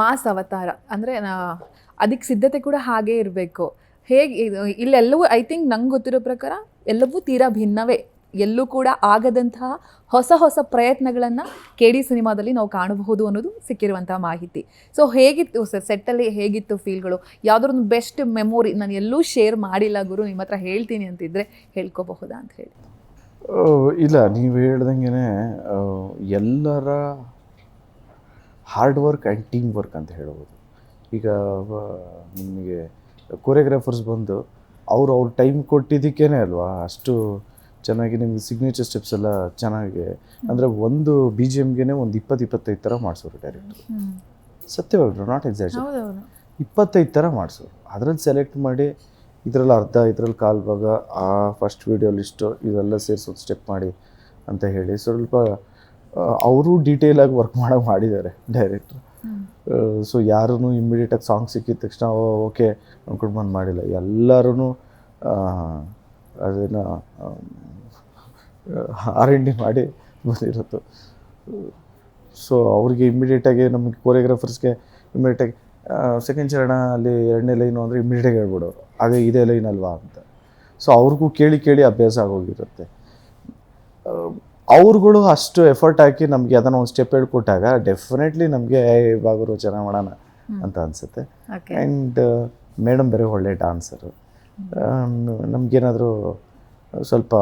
Mass ಅವತಾರ ಅಂದರೆ ಅದಕ್ಕೆ ಸಿದ್ಧತೆ ಕೂಡ ಹಾಗೇ ಇರಬೇಕು. ಹೇಗೆ ಇಲ್ಲೆಲ್ಲವೂ ಐ ಥಿಂಕ್ ನಂಗೆ ಗೊತ್ತಿರೋ ಪ್ರಕಾರ ಎಲ್ಲವೂ ತೀರಾ ಭಿನ್ನವೇ. ಎಲ್ಲೂ ಕೂಡ ಆಗದಂತಹ ಹೊಸ ಪ್ರಯತ್ನಗಳನ್ನು KD ಸಿನಿಮಾದಲ್ಲಿ ನಾವು ಕಾಣಬಹುದು ಅನ್ನೋದು ಸಿಕ್ಕಿರುವಂತಹ ಮಾಹಿತಿ. ಸೊ ಹೇಗಿತ್ತು ಸರ್ ಸೆಟ್ಟಲ್ಲಿ, ಹೇಗಿತ್ತು ಫೀಲ್ಗಳು? ಯಾವುದಾದ್ರು ಬೆಸ್ಟ್ ಮೆಮೊರಿ ನಾನು ಎಲ್ಲೂ ಶೇರ್ ಮಾಡಿಲ್ಲ ಗುರು, ನಿಮ್ಮ ಹತ್ರ ಹೇಳ್ತೀನಿ ಅಂತಿದ್ರೆ ಹೇಳ್ಕೋಬಹುದಾ ಅಂತ ಹೇಳಿ. ಇಲ್ಲ, ನೀವು ಹೇಳ್ದಂಗೆ ಎಲ್ಲರ hard work and team work ಅಂತ ಹೇಳ್ಬೋದು. ಈಗ ನಿಮಗೆ ಕೊರಿಯೋಗ್ರಾಫರ್ಸ್ ಬಂದು ಅವ್ರ ಟೈಮ್ ಕೊಟ್ಟಿದ್ದಕ್ಕೇ ಅಲ್ವಾ ಅಷ್ಟು ಚೆನ್ನಾಗಿ ನಿಮ್ಗೆ ಸಿಗ್ನೇಚರ್ ಸ್ಟೆಪ್ಸ್ ಎಲ್ಲ ಚೆನ್ನಾಗಿ, ಅಂದರೆ ಒಂದು BGMಗೆ ಒಂದು 20-25 ಥರ ಮಾಡಿಸೋರು ಡೈರೆಕ್ಟ್ರು. ಸತ್ಯವಾಗ್ರು, ನಾಟ್ ಎಕ್ಸಾಕ್ಟ್, 25 ಥರ ಮಾಡಿಸೋರು. ಅದರಲ್ಲಿ ಸೆಲೆಕ್ಟ್ ಮಾಡಿ ಇದರಲ್ಲಿ ಅರ್ಧ, ಇದರಲ್ಲಿ ಕಾಲು ಭಾಗ, ಆ ಫಸ್ಟ್ ವೀಡಿಯೋಲಿ ಇಷ್ಟು, ಇವೆಲ್ಲ ಸೇರಿಸೋದು ಸ್ಟೆಪ್ ಮಾಡಿ ಅಂತ ಹೇಳಿ ಸ್ವಲ್ಪ ಅವರು ಡೀಟೇಲಾಗಿ ವರ್ಕ್ ಮಾಡಿದ್ದಾರೆ ಡೈರೆಕ್ಟ್ರು. ಸೊ ಯಾರೂ ಇಮ್ಮಿಡಿಯೇಟಾಗಿ ಸಾಂಗ್ ಸಿಕ್ಕಿದ ತಕ್ಷಣ ಓಕೆ ಅಂದ್ಕೊಂಡು ಬಂದು ಮಾಡಿಲ್ಲ. ಎಲ್ಲರೂ ಅದನ್ನು R&D ಮಾಡಿ ಬಂದಿರೋದು. ಸೊ ಅವ್ರಿಗೆ ಇಮ್ಮಿಡಿಯೇಟಾಗಿ ನಮಗೆ ಕೊರಿಯೋಗ್ರಾಫರ್ಸ್ಗೆ ಇಮ್ಮಿಡಿಯೇಟಾಗಿ ಸೆಕೆಂಡ್ ಚರಣ ಅಲ್ಲಿ 2ನೇ ಲೈನು ಅಂದರೆ ಇಮ್ಮಿಡಿಯೇಟಾಗಿ ಹೇಳ್ಬಿಡೋರು, ಹಾಗೆ ಇದೇ ಲೈನ್ ಅಲ್ವಾ ಅಂತ. ಸೊ ಅವ್ರಿಗೂ ಕೇಳಿ ಅಭ್ಯಾಸ ಆಗೋಗಿರುತ್ತೆ. ಅವ್ರುಗಳು ಅಷ್ಟು ಎಫರ್ಟ್ ಹಾಕಿ ನಮಗೆ ಅದನ್ನು ಒಂದು ಸ್ಟೆಪ್ ಹೇಳ್ಕೊಟ್ಟಾಗ ಡೆಫಿನೆಟ್ಲಿ ನಮಗೆ ಇವಾಗರು ಚೆನ್ನಾಗಿ ಮಾಡೋಣ ಅಂತ ಅನಿಸುತ್ತೆ. ಆ್ಯಂಡ್ ಮೇಡಮ್ ಬೇರೆ ಒಳ್ಳೆ ಡಾನ್ಸರು. ನಮಗೇನಾದರೂ ಸ್ವಲ್ಪ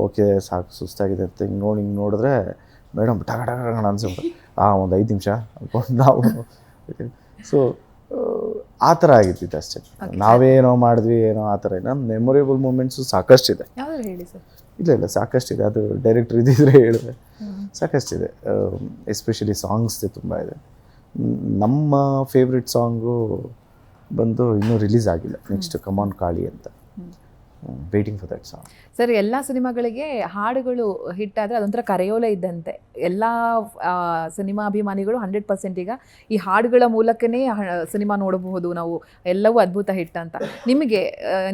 ಓಕೆ ಸಾಕು ಸುಸ್ತಾಗಿದೆ ಅಂತ ಹಿಂಗೆ ನೋಡಿದ್ರೆ ಮೇಡಮ್ ಟಗ ಅನ್ಸ್ಬಿಟ್ಟು ಒಂದು 5 ನಿಮಿಷ ಅಂದ್ಕೊಂಡು ನಾವು. ಸೊ ಆ ಥರ ಆಗಿದ್ದಿತ್ತು ಅಷ್ಟೇ. ನಾವೇನೋ ಮಾಡಿದ್ವಿ ಏನೋ ಆ ಥರ. ನಮ್ಮ ಮೆಮೊರೇಬಲ್ ಮೂಮೆಂಟ್ಸು ಸಾಕಷ್ಟಿದೆ. ಹೇಳಿ ಸರ್. ಇಲ್ಲ ಸಾಕಷ್ಟಿದೆ. ಅದು ಡೈರೆಕ್ಟ್ರ್ ಇದ್ದಿದ್ರೆ ಹೇಳಿದ್ರೆ ಸಾಕಷ್ಟಿದೆ. ಎಸ್ಪೆಷಲಿ ಸಾಂಗ್ಸ್ದೆ ತುಂಬ ಇದೆ. ನಮ್ಮ ಫೇವ್ರೆಟ್ ಸಾಂಗು ಬಂದು ಇನ್ನೂ ರಿಲೀಸ್ ಆಗಿಲ್ಲ, ನೆಕ್ಸ್ಟ್ ಕಮಾನ್ ಕಾಳಿ ಅಂತ. Waiting for that song. Sir, ಎಲ್ಲ ಸಿನಿಮಾಗಳಿಗೆ ಹಾಡುಗಳು ಹಿಟ್ ಆದರೆ ಅದೊಂಥರ ಕರೆಯೋಲೆ ಇದ್ದಂತೆ. ಎಲ್ಲ ಸಿನಿಮಾ ಅಭಿಮಾನಿಗಳು 100% ಈಗ ಈ ಹಾಡುಗಳ ಮೂಲಕನೇ ಸಿನಿಮಾ ನೋಡಬಹುದು ನಾವು, ಎಲ್ಲವೂ ಅದ್ಭುತ ಹಿಟ್ ಅಂತ. ನಿಮಗೆ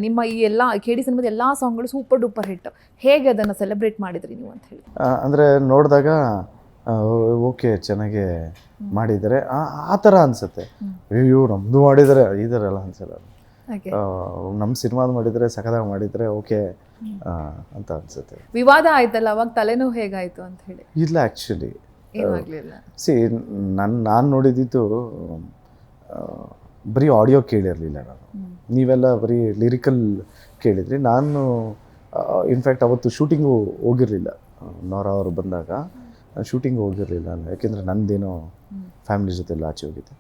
ನಿಮ್ಮ ಈ ಎಲ್ಲ KD ಸಿನಿಮಾದ ಎಲ್ಲ ಸಾಂಗ್ಗಳು ಸೂಪರ್ ಡೂಪರ್ ಹಿಟ್. ಹೇಗೆ ಅದನ್ನು ಸೆಲೆಬ್ರೇಟ್ ಮಾಡಿದ್ರಿ ನೀವು ಅಂತ ಹೇಳಿ? ಅಂದರೆ ನೋಡಿದಾಗ ಓಕೆ ಚೆನ್ನಾಗೆ ಮಾಡಿದ್ದಾರೆ ಆ ಥರ ಅನಿಸುತ್ತೆ. ಅಯ್ಯೋ ನಮ್ಮದು ಮಾಡಿದ್ದಾರೆ ಈ ಥರ ಎಲ್ಲ ಅನಿಸಲ್ಲ. ನಮ್ಮ ಸಿನಿಮಾದ ಮಾಡಿದರೆ ಸಖತ್ತಾಗಿ ಮಾಡಿದರೆ ಓಕೆ ಅಂತ ಅನಿಸುತ್ತೆ. ವಿವಾದ ಆಯ್ತಲ್ಲ ಅವಾಗ ತಲೆನೋವು ಹೇಗಾಯಿತು ಅಂತ ಹೇಳಿ? ಇಲ್ಲ, ಆ್ಯಕ್ಚುಲಿ ಏನಾಗಲಿಲ್ಲ. ನಾನು ನೋಡಿದ್ದು ಬರೀ ಆಡಿಯೋ ಕೇಳಿರಲಿಲ್ಲ ನಾನು. ನೀವೆಲ್ಲ ಬರೀ ಲಿರಿಕಲ್ ಕೇಳಿದ್ರಿ. ನಾನು ಇನ್ಫ್ಯಾಕ್ಟ್ ಅವತ್ತು ಶೂಟಿಂಗು ಹೋಗಿರಲಿಲ್ಲ. ನೋರಾ ಅವರು ಬಂದಾಗ ಶೂಟಿಂಗ್ ಹೋಗಿರಲಿಲ್ಲ, ಯಾಕೆಂದರೆ ನಂದೇನೋ ಫ್ಯಾಮಿಲಿ ಜೊತೆಲ್ಲ ಆಚೆ ಹೋಗಿದ್ದೆ.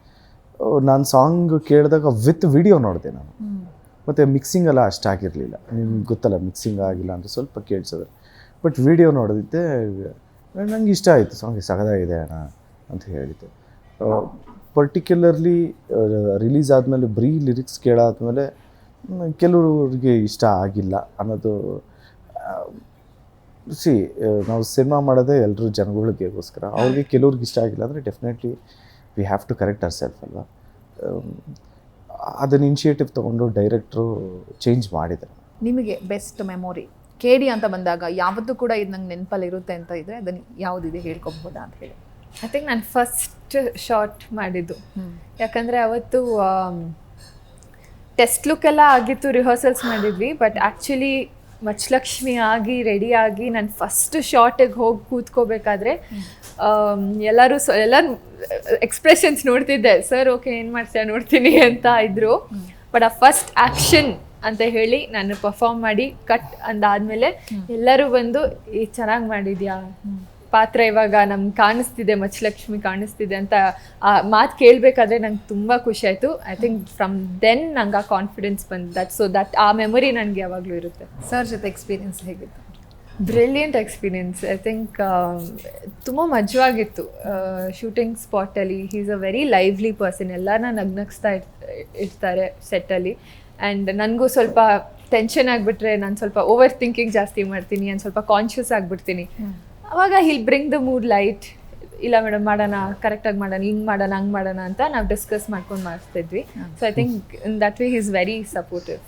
ನಾನು ಸಾಂಗ್ ಕೇಳಿದಾಗ ವಿತ್ ವಿಡಿಯೋ ನೋಡಿದೆ ನಾನು. ಮತ್ತು ಮಿಕ್ಸಿಂಗ್ ಎಲ್ಲ ಅಷ್ಟಾಗಿರಲಿಲ್ಲ. ನಿಮ್ಗೆ ಗೊತ್ತಲ್ಲ, ಮಿಕ್ಸಿಂಗ್ ಆಗಿಲ್ಲ ಅಂದರೆ ಸ್ವಲ್ಪ ಕೇಳಿಸಿದ್ರೆ. ಬಟ್ ವಿಡಿಯೋ ನೋಡಿದ್ದೆ, ನನಗೆ ಇಷ್ಟ ಆಯಿತು, ಸಾಂಗ್ ಸಖತ್ತಾಗಿದೆ ಅಣ್ಣ ಅಂತ ಹೇಳಿದ್ದೆ. ಪರ್ಟಿಕ್ಯುಲರ್ಲಿ ರಿಲೀಸ್ ಆದಮೇಲೆ ಬರೀ ಲಿರಿಕ್ಸ್ ಕೇಳಾದ್ಮೇಲೆ ಕೆಲವ್ರಿಗೆ ಇಷ್ಟ ಆಗಿಲ್ಲ ಅನ್ನೋದು. ನಾವು ಸಿನಿಮಾ ಮಾಡೋದೇ ಎಲ್ಲರೂ ಜನಗಳಿಗೆಗೋಸ್ಕರ. ಅವ್ರಿಗೆ ಕೆಲವ್ರಿಗೆ ಇಷ್ಟ ಆಗಿಲ್ಲ ಅಂದರೆ definitely we have to correct ourself ಅಲ್ವಾ. ಅದನ್ನು ಇನಿಷಿಯೇಟಿವ್ ತೊಗೊಂಡು ಡೈರೆಕ್ಟ್ರು ಚೇಂಜ್ ಮಾಡಿದ್ದಾರೆ. ನಿಮಗೆ ಬೆಸ್ಟ್ ಮೆಮೊರಿ KD ಅಂತ ಬಂದಾಗ ಯಾವತ್ತೂ ಕೂಡ ಇದು ನಂಗೆ ನೆನಪಲ್ಲಿ ಇರುತ್ತೆ ಅಂತ ಇದ್ದರೆ ಅದನ್ನು ಯಾವುದಿದೆ ಹೇಳ್ಕೊಬೋದಾ ಅಂತ ಹೇಳಿ? ಐ ಥಿಂಕ್ ನಾನು ಫಸ್ಟ್ ಶಾರ್ಟ್ ಮಾಡಿದ್ದು, ಯಾಕಂದರೆ ಅವತ್ತು ಟೆಸ್ಟ್ ಲುಕ್ ಎಲ್ಲ ಆಗಿತ್ತು, ರಿಹರ್ಸಲ್ಸ್ ಮಾಡಿದ್ವಿ. ಬಟ್ ಆ್ಯಕ್ಚುಲಿ ಮಚ್ಚಲಕ್ಷ್ಮಿ ಆಗಿ ರೆಡಿಯಾಗಿ ನಾನು ಫಸ್ಟ್ ಶಾರ್ಟಿಗೆ ಹೋಗಿ ಕೂತ್ಕೋಬೇಕಾದ್ರೆ ಎಲ್ಲರೂ ಎಕ್ಸ್ಪ್ರೆಷನ್ಸ್ ನೋಡ್ತಿದ್ದೆ. ಸರ್ ಓಕೆ ಏನು ಮಾಡ್ತೀಯ ನೋಡ್ತೀನಿ ಅಂತ ಇದ್ರು. ಬಟ್ ಆ ಫಸ್ಟ್ ಆ್ಯಕ್ಷನ್ ಅಂತ ಹೇಳಿ ನಾನು ಪರ್ಫಾರ್ಮ್ ಮಾಡಿ ಕಟ್ ಅಂದಾದ್ಮೇಲೆ ಎಲ್ಲರೂ ಬಂದು ಈ ಚೆನ್ನಾಗಿ ಮಾಡಿದ್ಯಾ ಪಾತ್ರ, ಇವಾಗ ನಮ್ಗೆ ಕಾಣಿಸ್ತಿದೆ, ಮಚ್ಚಲಕ್ಷ್ಮಿ ಕಾಣಿಸ್ತಿದೆ ಅಂತ ಆ ಮಾತು ಕೇಳಬೇಕಾದ್ರೆ ನಂಗೆ ತುಂಬ ಖುಷಿ ಆಯಿತು. ಐ ಥಿಂಕ್ ಫ್ರಮ್ ದೆನ್ ನಂಗೆ ಆ ಕಾನ್ಫಿಡೆನ್ಸ್ ಬಂದು ದಟ್ ಆ ಮೆಮೊರಿ ನನಗೆ ಯಾವಾಗಲೂ ಇರುತ್ತೆ. ಸರ್ ಜೊತೆ ಎಕ್ಸ್ಪೀರಿಯನ್ಸ್ ಹೇಗಿತ್ತು? Brilliant experience. ಐ ಥಿಂಕ್ ತುಂಬ ಮಜವಾಗಿತ್ತು ಶೂಟಿಂಗ್ ಸ್ಪಾಟಲ್ಲಿ. He is a very lively person. ಎಲ್ಲರನ್ನ ನಗ್ನಗಿಸ್ತಾ ಇರ್ತಾರೆ ಸೆಟ್ಟಲ್ಲಿ. ಆ್ಯಂಡ್ ನನಗೂ ಸ್ವಲ್ಪ ಟೆನ್ಷನ್ ಆಗಿಬಿಟ್ರೆ ನಾನು ಸ್ವಲ್ಪ ಓವರ್ ಥಿಂಕಿಂಗ್ ಜಾಸ್ತಿ ಮಾಡ್ತೀನಿ, ನಾನು ಸ್ವಲ್ಪ ಕಾನ್ಷಿಯಸ್ ಆಗಿಬಿಡ್ತೀನಿ. ಅವಾಗ hill bring the mood light. ಇಲ್ಲ ಮೇಡಮ್ ಮಾಡೋಣ, ಕರೆಕ್ಟಾಗಿ ಮಾಡೋಣ, ಹಿಂಗೆ ಮಾಡೋಣ, ಹಂಗೆ ಮಾಡೋಣ ಅಂತ ನಾವು ಡಿಸ್ಕಸ್ ಮಾಡ್ಕೊಂಡು ಮಾಡ್ತಿದ್ವಿ. So I think in that way he is very supportive.